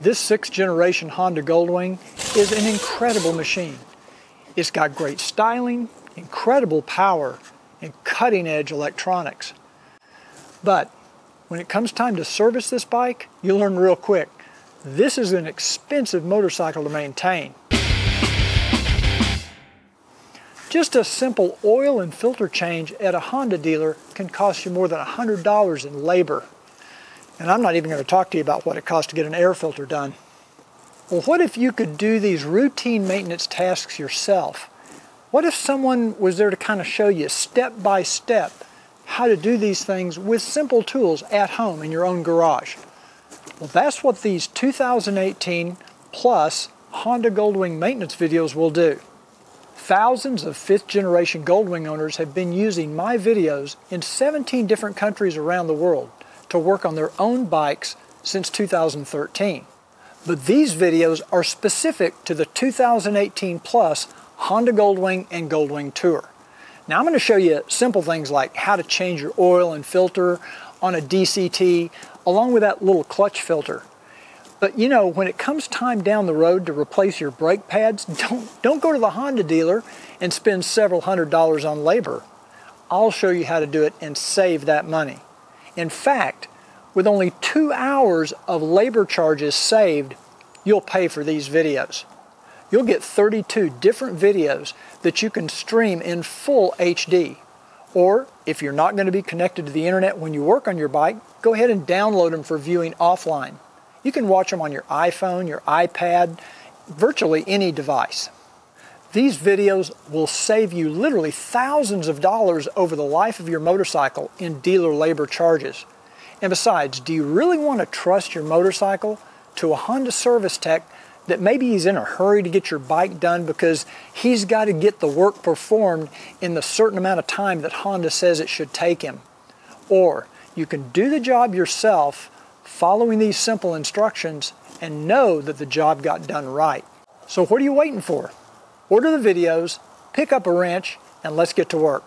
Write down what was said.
This 6th generation Honda Goldwing is an incredible machine. It's got great styling, incredible power, and cutting-edge electronics. But when it comes time to service this bike, you'll learn real quick. This is an expensive motorcycle to maintain. Just a simple oil and filter change at a Honda dealer can cost you more than $100 in labor. And I'm not even going to talk to you about what it costs to get an air filter done. Well, what if you could do these routine maintenance tasks yourself? What if someone was there to kind of show you step by step how to do these things with simple tools at home in your own garage? Well, that's what these 2018 plus Honda Goldwing maintenance videos will do. Thousands of 5th generation Goldwing owners have been using my videos in 17 different countries around the world to work on their own bikes since 2013. But these videos are specific to the 2018 plus Honda Goldwing and Goldwing Tour. Now I'm going to show you simple things like how to change your oil and filter on a DCT along with that little clutch filter. But you know, when it comes time down the road to replace your brake pads, don't go to the Honda dealer and spend several $100s on labor. I'll show you how to do it and save that money. In fact, with only 2 hours of labor charges saved, you'll pay for these videos. You'll get 32 different videos that you can stream in full HD. Or, if you're not going to be connected to the internet when you work on your bike, go ahead and download them for viewing offline. You can watch them on your iPhone, your iPad, virtually any device. These videos will save you literally thousands of dollars over the life of your motorcycle in dealer labor charges. And besides, do you really want to trust your motorcycle to a Honda service tech that maybe he's in a hurry to get your bike done because he's got to get the work performed in the certain amount of time that Honda says it should take him? Or you can do the job yourself following these simple instructions and know that the job got done right. So what are you waiting for? Order the videos, pick up a wrench, and let's get to work.